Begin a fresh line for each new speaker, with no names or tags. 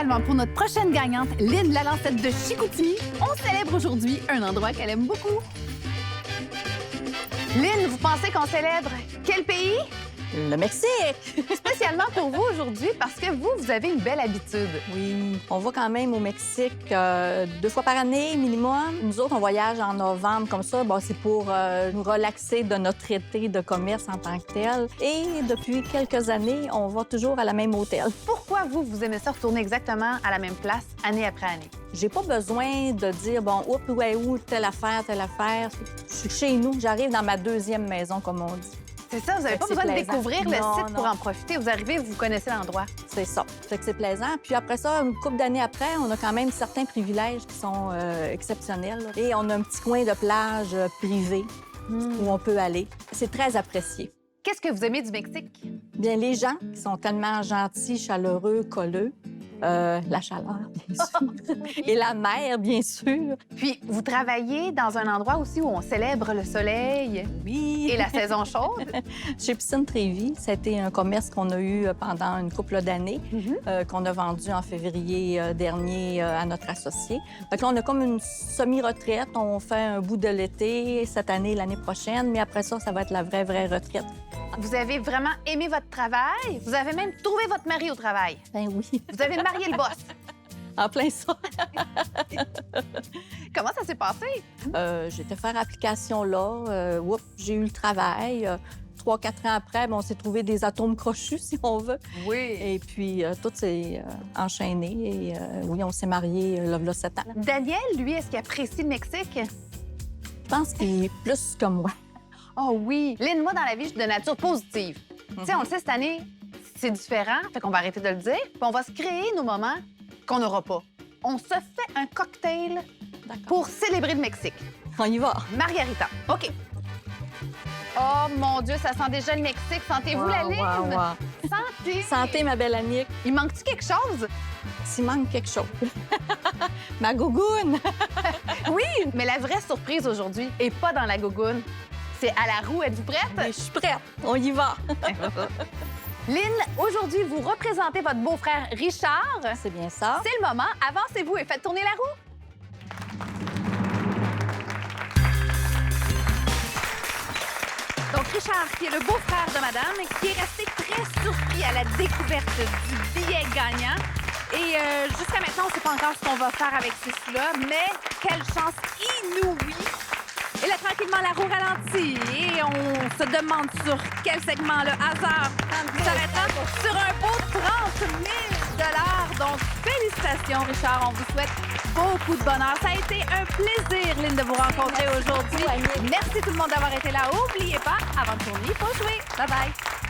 finalement, pour notre prochaine gagnante, Lynn Lalancette de Chicoutimi, on célèbre aujourd'hui un endroit qu'elle aime beaucoup. Lynn, vous pensez qu'on célèbre quel pays?
Le Mexique!
Spécialement pour vous aujourd'hui, parce que vous avez une belle habitude.
Oui, on va quand même au Mexique 2 fois par année minimum. Nous autres, on voyage en novembre comme ça. Bon, c'est pour nous relaxer de notre été de commerce en tant que tel. Et depuis quelques années, on va toujours à la même hôtel.
Pourquoi vous aimez ça retourner exactement à la même place, année après année?
J'ai pas besoin de dire, bon, oups, ouais, où, telle affaire, telle affaire. Je suis chez nous, j'arrive dans ma deuxième maison, comme on dit.
C'est ça, vous n'avez pas
c'est
besoin de
plaisant.
découvrir le
Non,
site pour
non.
en profiter. Vous arrivez, vous connaissez l'endroit.
C'est ça. Fait que c'est plaisant. Puis après ça, une couple d'années après, on a quand même certains privilèges qui sont exceptionnels. Et on a un petit coin de plage privé où on peut aller. C'est très apprécié.
Qu'est-ce que vous aimez du Mexique?
Bien, les gens qui sont tellement gentils, chaleureux, colleux. La chaleur, bien sûr. Et la mer, bien sûr.
Puis, vous travaillez dans un endroit aussi où on célèbre le soleil
Oui.
et la saison chaude.
Chez Piscine Trévi, c'était un commerce qu'on a eu pendant une couple d'années, qu'on a vendu en février dernier à notre associé. Fait que là, on a comme une semi-retraite. On fait un bout de l'été cette année, l'année prochaine, mais après ça, ça va être la vraie retraite.
Vous avez vraiment aimé votre travail. Vous avez même trouvé votre mari au travail.
Ben oui,
Vous avez marié le boss.
en plein ça.
Comment ça s'est passé?
J'étais faire application là. Oups, j'ai eu le travail. 3-4 ans après, on s'est trouvé des atomes crochus, si on veut.
Oui.
Et puis, tout s'est enchaîné. Et oui, on s'est mariés là, 7 ans.
Daniel, lui, est-ce qu'il apprécie le Mexique?
Je pense qu'il est plus que moi.
Oh oui. Lynn, moi, dans la vie, je suis de nature positive. Tu sais, on le sait, cette année, c'est différent, fait qu'on va arrêter de le dire. Puis on va se créer nos moments qu'on n'aura pas. On se fait un cocktail pour célébrer le Mexique.
On y va.
Margarita. OK. Oh, mon Dieu, ça sent déjà le Mexique. Sentez-vous la Lynn?
Wow.
Santé.
Santé, ma belle Annick.
Il manque-tu quelque chose?
S'il manque quelque chose. Ma gougoune.
Oui, mais la vraie surprise aujourd'hui est pas dans la gougoune. C'est à la roue. Êtes-vous prête?
Mais je suis prête. On y va.
Lynn, aujourd'hui, vous représentez votre beau-frère Richard.
C'est bien ça.
C'est le moment. Avancez-vous et faites tourner la roue. Donc, Richard, qui est le beau-frère de madame, qui est resté très surpris à la découverte du billet gagnant. Et jusqu'à maintenant, on ne sait pas encore ce qu'on va faire avec ceci-là, mais quelle chance inouïe! Et là, tranquillement, la roue ralentit et on se demande sur quel segment le hasard s'arrêtera sur un beau 30 000 $. Donc, félicitations, Richard. On vous souhaite beaucoup de bonheur. Ça a été un plaisir, Lynn, de vous rencontrer aujourd'hui. Merci tout le monde d'avoir été là. N'oubliez pas, avant de tourner, il faut jouer. Bye-bye.